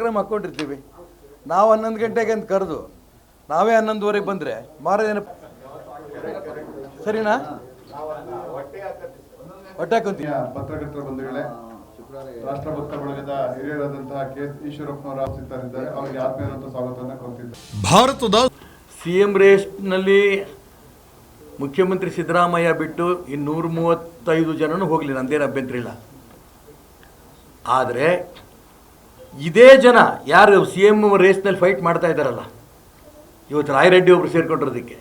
ಕಾರ್ಯಕ್ರಮ ಹಾಕ್ಕೊಂಡಿರ್ತೀವಿ. ನಾವು 11 ಗಂಟೆಗೆ ಅಂತ ಕರೆದು ನಾವೇ 11:15 ಬಂದರೆ ಮಾರೇನು ಸರಿನಾ? ಹೊಟ್ಟೆ ಹಾಕೊಂತೀವಿ. ಪತ್ರಕರ್ತರ ಬಂಧುಗಳೇ, ರಾಷ್ಟ್ರಭಕ್ತ ಬಳಗದ ಹಿರಿಯರಾದಂತಹ ಕೆ ಈಶ್ವರಪ್ಪನವರ ಸಿದ್ಧರಿದ್ದಾರೆ. ಅವರಿಗೆ ಆತ್ಮೀಯವಾದ ಸ್ವಾಗತವನ್ನು ಕೋರುತ್ತಿದ್ದಾರೆ. ಭಾರತದ CM ರೇಸ್ನಲ್ಲಿ ಮುಖ್ಯಮಂತ್ರಿ ಸಿದ್ದರಾಮಯ್ಯ ಬಿಟ್ಟು 235 ಜನನೂ ಹೋಗಲಿ, ನಂದೇನು ಅಭ್ಯಂತರ ಇಲ್ಲ. ಆದರೆ ಇದೇ ಜನ ಯಾರು CM ರೇಸ್ನಲ್ಲಿ ಫೈಟ್ ಮಾಡ್ತಾ ಇದ್ದಾರಲ್ಲ, ಇವತ್ತು ರಾಯರೆಡ್ಡಿ ಒಬ್ಬರು ಸೇರ್ಕೊಂಡಿರೋದಕ್ಕೆ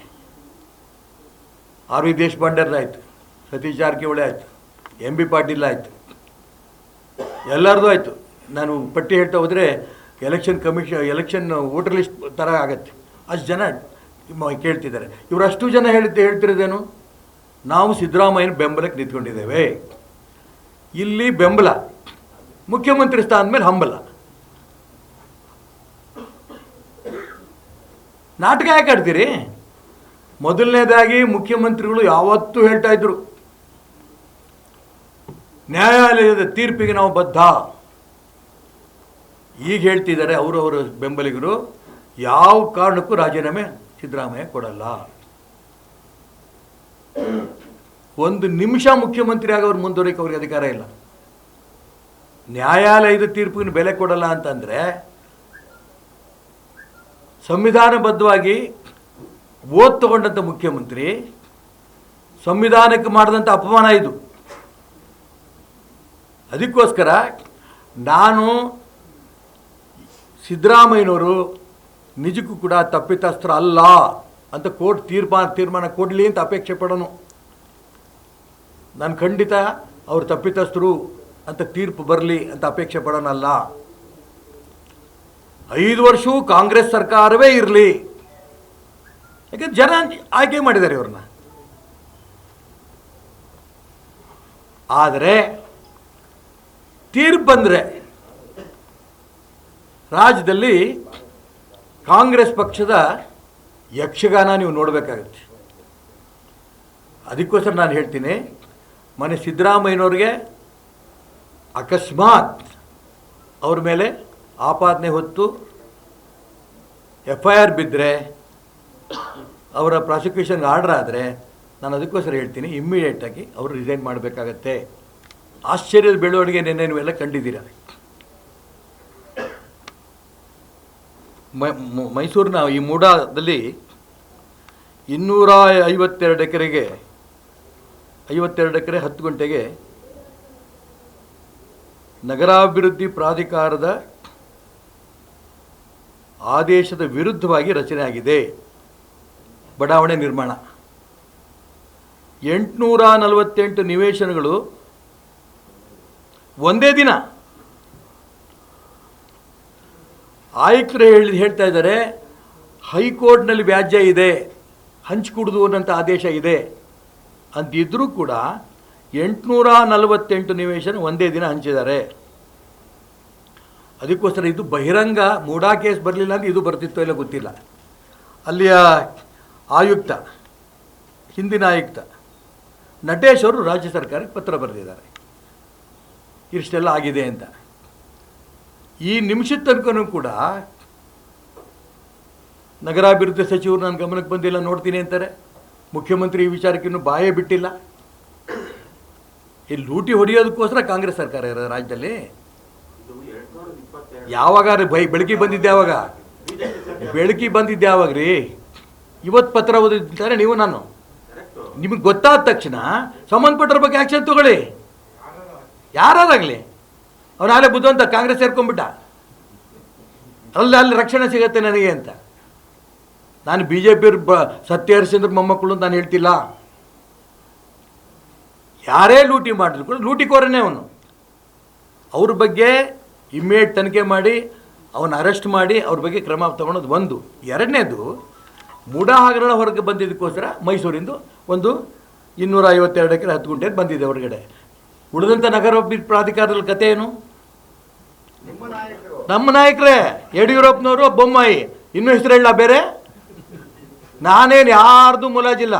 RV ದೇಶಪಾಂಡೆರ್ದಾಯ್ತು, ಸತೀಶ್ ಜಾರಕಿಹೊಳಿ ಆಯಿತು, MB ಪಾಟೀಲ್ ಆಯಿತು, ಎಲ್ಲರದು ಆಯಿತು. ನಾನು ಪಟ್ಟಿ ಹೇಳ್ತಾ ಹೋದರೆ ಎಲೆಕ್ಷನ್ ವೋಟರ್ ಲಿಸ್ಟ್ ಥರ ಆಗತ್ತೆ. ಅಷ್ಟು ಜನ ಕೇಳ್ತಿದ್ದಾರೆ. ಇವರಷ್ಟು ಜನ ಹೇಳ್ತಿರೋದೇನು? ನಾವು ಸಿದ್ದರಾಮಯ್ಯನ ಬೆಂಬಲಕ್ಕೆ ನಿಂತ್ಕೊಂಡಿದ್ದೇವೆ. ಇಲ್ಲಿ ಬೆಂಬಲ, ಮುಖ್ಯಮಂತ್ರಿ ಸ್ಥಾನದ ಮೇಲೆ ಹಂಬಲ. ನಾಟಕ ಯಾಕೆ ಆಡ್ತೀರಿ? ಮೊದಲನೇದಾಗಿ ಮುಖ್ಯಮಂತ್ರಿಗಳು ಯಾವತ್ತೂ ಹೇಳ್ತಾ ಇದ್ರು, ನ್ಯಾಯಾಲಯದ ತೀರ್ಪಿಗೆ ನಾವು ಬದ್ಧ. ಈಗ ಹೇಳ್ತಿದ್ದಾರೆ ಅವರವರ ಬೆಂಬಲಿಗರು, ಯಾವ ಕಾರಣಕ್ಕೂ ರಾಜೀನಾಮೆ ಸಿದ್ದರಾಮಯ್ಯ ಕೊಡಲ್ಲ. ಒಂದು ನಿಮಿಷ ಮುಖ್ಯಮಂತ್ರಿ ಆಗೋರು ಮುಂದುವರಿಕೆ ಅವ್ರಿಗೆ ಅಧಿಕಾರ ಇಲ್ಲ. ನ್ಯಾಯಾಲಯದ ತೀರ್ಪಿಗೆ ಬೆಲೆ ಕೊಡಲ್ಲ ಅಂತಂದರೆ ಸಂವಿಧಾನಬದ್ಧವಾಗಿ ಓದ್ ತಗೊಂಡಂಥ ಮುಖ್ಯಮಂತ್ರಿ ಸಂವಿಧಾನಕ್ಕೆ ಮಾಡಿದಂಥ ಅಪಮಾನ ಇದು. ಅದಕ್ಕೋಸ್ಕರ ನಾನು ಸಿದ್ದರಾಮಯ್ಯನವರು ನಿಜಕ್ಕೂ ಕೂಡ ತಪ್ಪಿತಸ್ಥರು ಅಲ್ಲ ಅಂತ ಕೋರ್ಟ್ ತೀರ್ಮಾನ ಕೊಡಲಿ ಅಂತ ಅಪೇಕ್ಷೆ ಪಡೋನು. ನಾನು ಖಂಡಿತ ಅವರು ತಪ್ಪಿತಸ್ಥರು ಅಂತ ತೀರ್ಪು ಬರಲಿ ಅಂತ ಅಪೇಕ್ಷೆ ಪಡೋನಲ್ಲ. 5 ವರ್ಷವೂ ಕಾಂಗ್ರೆಸ್ ಸರ್ಕಾರವೇ ಇರಲಿ, ಯಾಕೆ ಜನ ಆಯ್ಕೆ ಮಾಡಿದ್ದಾರೆ ಇವ್ರನ್ನ. ಆದರೆ ತೀರ್ಪು ಬಂದರೆ ರಾಜ್ಯದಲ್ಲಿ ಕಾಂಗ್ರೆಸ್ ಪಕ್ಷದ ಯಕ್ಷಗಾನ ನೀವು ನೋಡಬೇಕಾಗತ್ತೆ. ಅದಕ್ಕೋಸ್ಕರ ನಾನು ಹೇಳ್ತೀನಿ, ಮನೆ ಸಿದ್ದರಾಮಯ್ಯನವ್ರಿಗೆ ಅಕಸ್ಮಾತ್ ಅವ್ರ ಮೇಲೆ ಆಪಾದನೆ ಹೊತ್ತು FIR ಬಿದ್ದರೆ, ಅವರ ಪ್ರಾಸಿಕ್ಯೂಷನ್ಗೆ ಆರ್ಡರ್ ಆದರೆ, ನಾನು ಅದಕ್ಕೋಸ್ಕರ ಹೇಳ್ತೀನಿ ಇಮ್ಮಿಡಿಯೇಟಾಗಿ ಅವರು ರಿಸೈನ್ ಮಾಡಬೇಕಾಗತ್ತೆ. ಆಶ್ಚರ್ಯದ ಬೆಳವಣಿಗೆ ನಿನ್ನೆ ನೀವೆಲ್ಲ ಕಂಡಿದ್ದೀರ. ಮೈಸೂರಿನ ಈ ಮೂಡಾದಲ್ಲಿ 252 ಎಕರೆಗೆ 52 ಎಕರೆ 10 ಗುಂಟೆಗೆ ನಗರಾಭಿವೃದ್ಧಿ ಪ್ರಾಧಿಕಾರದ ಆದೇಶದ ವಿರುದ್ಧವಾಗಿ ರಚನೆ ಆಗಿದೆ ಬಡಾವಣೆ ನಿರ್ಮಾಣ. 848 ನಿವೇಶನಗಳು ಒಂದೇ ದಿನ. ಆಯುಕ್ತರು ಹೇಳ್ತಾ ಇದ್ದಾರೆ, ಹೈಕೋರ್ಟ್ನಲ್ಲಿ ವ್ಯಾಜ್ಯ ಇದೆ, ಹಂಚಿಕೊಡುದು ಅನ್ನೋಂಥ ಆದೇಶ ಇದೆ ಅಂತಿದ್ರೂ ಕೂಡ 848 ನಿವೇಶನ ಒಂದೇ ದಿನ ಹಂಚಿದ್ದಾರೆ. ಅದಕ್ಕೋಸ್ಕರ ಇದು ಬಹಿರಂಗ ಮೂಡಾ ಕೇಸ್ ಬರಲಿಲ್ಲ ಅಂದರೆ ಇದು ಬರ್ತಿತ್ತೋ ಇಲ್ಲ ಗೊತ್ತಿಲ್ಲ. ಅಲ್ಲಿಯ ಆಯುಕ್ತ, ಹಿಂದಿನ ಆಯುಕ್ತ ನಟೇಶ್ ಅವರು ರಾಜ್ಯ ಸರ್ಕಾರಕ್ಕೆ ಪತ್ರ ಬರೆದಿದ್ದಾರೆ ಇಷ್ಟೆಲ್ಲ ಆಗಿದೆ ಅಂತ. ಈ ನಿಮಿಷದ ತನಕನೂ ಕೂಡ ನಗರಾಭಿವೃದ್ಧಿ ಸಚಿವರು ನನ್ನ ಗಮನಕ್ಕೆ ಬಂದಿಲ್ಲ, ನೋಡ್ತೀನಿ ಅಂತಾರೆ. ಮುಖ್ಯಮಂತ್ರಿ ಈ ವಿಚಾರಕ್ಕೆ ಇನ್ನೂ ಬಾಯೇ ಬಿಟ್ಟಿಲ್ಲ. ಈ ಲೂಟಿ ಹೊಡೆಯೋದಕ್ಕೋಸ್ಕರ ಕಾಂಗ್ರೆಸ್ ಸರ್ಕಾರ ಇರೋದು ರಾಜ್ಯದಲ್ಲಿ. ಯಾವಾಗ ಬೆಳಕಿ ಬಂದಿದ್ದೆ ಯಾವಾಗ? ಬೆಳಕಿ ಬಂದಿದ್ದೆ ಯಾವಾಗ ರೀ? ಇವತ್ತು ಪತ್ರ ಓದಿದ್ದಾರೆ ನೀವು. ನಾನು ನಿಮಗೆ ಗೊತ್ತಾದ ತಕ್ಷಣ ಸಂಬಂಧಪಟ್ಟರ ಬಗ್ಗೆ ಆ್ಯಕ್ಷನ್ ತಗೊಳ್ಳಿ. ಯಾರಾಗಲಿ ಅವನು ನಾಳೆ ಬುದ್ಧವಂತ ಕಾಂಗ್ರೆಸ್ ಸೇರ್ಕೊಂಡ್ಬಿಟ್ಟ, ಅಲ್ಲಿ ರಕ್ಷಣೆ ಸಿಗತ್ತೆ ನನಗೆ ಅಂತ. ನಾನು BJP ಸತ್ಯ ಹರಿಶ್ಚಂದ್ರ ಮೊಮ್ಮಕ್ಕಳು ಅಂತ ನಾನು ಹೇಳ್ತಿಲ್ಲ. ಯಾರೇ ಲೂಟಿ ಮಾಡಿದ್ರು ಕೂಡ ಲೂಟಿಕೋರನೇ ಅವನು. ಅವ್ರ ಬಗ್ಗೆ ಇಮ್ಮಿಡಿಯೇಟ್ ತನಿಖೆ ಮಾಡಿ ಅವನ್ನ ಅರೆಸ್ಟ್ ಮಾಡಿ ಅವ್ರ ಬಗ್ಗೆ ಕ್ರಮ ತಗೊಳೋದು ಒಂದು. ಎರಡನೇದು, ಮೂಡಾ ಹಗರಣ ಹೊರಗೆ ಬಂದಿದ್ದಕ್ಕೋಸ್ಕರ ಮೈಸೂರಿಂದ ಒಂದು 252 ಎಕರೆ 10 ಗುಂಟೆ ಬಂದಿದೆ ಹೊರಗಡೆ. ಉಳಿದಂಥ ನಗರಾಭಿವೃದ್ಧಿ ಪ್ರಾಧಿಕಾರದಲ್ಲಿ ಕತೆ ಏನು? ನಮ್ಮ ನಾಯಕರೇ, ಯಡಿಯೂರಪ್ಪನವರು, ಬೊಮ್ಮಾಯಿ, ಇನ್ನೂ ಹೆಸರು ಹೇಳ ಬೇರೆ. ನಾನೇನು ಯಾರ್ದು ಮುಲಾಜಿಲ್ಲ.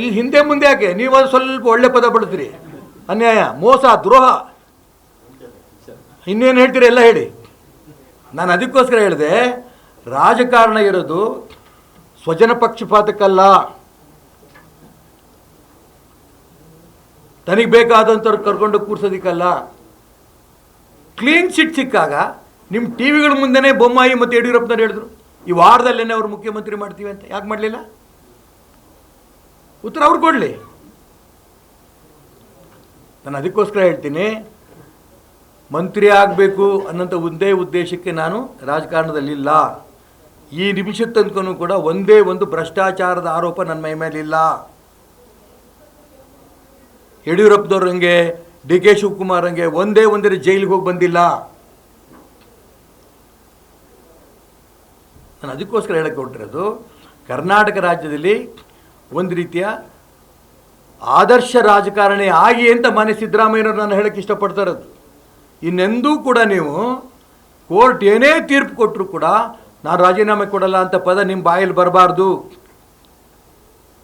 ಈ ಹಿಂದೆ ಮುಂದೆ ಯಾಕೆ ನೀವು ಅದು ಸ್ವಲ್ಪ ಒಳ್ಳೆ ಪದ ಬಳಸ್ತೀರಿ? ಅನ್ಯಾಯ, ಮೋಸ, ದ್ರೋಹ. ಇನ್ನೇನು ಹೇಳ್ತೀರಿ ಎಲ್ಲ ಹೇಳಿ. ನಾನು ಅದಕ್ಕೋಸ್ಕರ ಹೇಳಿದೆ, ರಾಜಕಾರಣ ಇರೋದು ಸ್ವಜನ ಪಕ್ಷಪಾತಕ್ಕಲ್ಲ, ತನಗೆ ಬೇಕಾದಂಥವ್ರು ಕರ್ಕೊಂಡು ಕೂರ್ಸೋದಕ್ಕಲ್ಲ. ಕ್ಲೀನ್ ಚಿಟ್ ಸಿಕ್ಕಾಗ ನಿಮ್ಮ ಟಿ ವಿಗಳ ಮುಂದೆನೇ ಬೊಮ್ಮಾಯಿ ಮತ್ತು ಯಡಿಯೂರಪ್ಪನವ್ರು ಹೇಳಿದ್ರು ಈ ವಾರದಲ್ಲೇ ಅವ್ರು ಮುಖ್ಯಮಂತ್ರಿ ಮಾಡ್ತೀವಿ ಅಂತ. ಯಾಕೆ ಮಾಡಲಿಲ್ಲ? ಉತ್ತರ ಅವ್ರು ಕೊಡಲಿ. ನಾನು ಅದಕ್ಕೋಸ್ಕರ ಹೇಳ್ತೀನಿ, ಮಂತ್ರಿ ಆಗಬೇಕು ಅನ್ನೋಂಥ ಒಂದೇ ಉದ್ದೇಶಕ್ಕೆ ನಾನು ರಾಜಕಾರಣದಲ್ಲಿಲ್ಲ. ಈ ನಿಮಿಷದ ತನಕನೂ ಕೂಡ ಒಂದೇ ಒಂದು ಭ್ರಷ್ಟಾಚಾರದ ಆರೋಪ ನನ್ನ ಮೈ ಮೇಲಿಲ್ಲ. ಯಡಿಯೂರಪ್ಪದವ್ರಂಗೆ ಡಿ ಕೆ ಶಿವಕುಮಾರ್ ಹಂಗೆ ಒಂದೇ ಜೈಲಿಗೆ ಹೋಗಿ ಬಂದಿಲ್ಲ. ನಾನು ಅದಕ್ಕೋಸ್ಕರ ಹೇಳಕ್ಕೆ ಹೊರಟಿರೋದು, ಕರ್ನಾಟಕ ರಾಜ್ಯದಲ್ಲಿ ಒಂದು ರೀತಿಯ ಆದರ್ಶ ರಾಜಕಾರಣಿ ಆಗಿ ಅಂತ ಮಾನ್ಯ ಸಿದ್ದರಾಮಯ್ಯನವ್ರು ನಾನು ಹೇಳಕ್ಕೆ ಇಷ್ಟಪಡ್ತಾ ಇರೋದು. ಇನ್ನೆಂದೂ ಕೂಡ ನೀವು ಕೋರ್ಟ್ ಏನೇ ತೀರ್ಪು ಕೊಟ್ಟರು ಕೂಡ ನಾನು ರಾಜೀನಾಮೆ ಕೊಡಲ್ಲ ಅಂತ ಪದ ನಿಮ್ಮ ಬಾಯಲ್ಲಿ ಬರಬಾರ್ದು.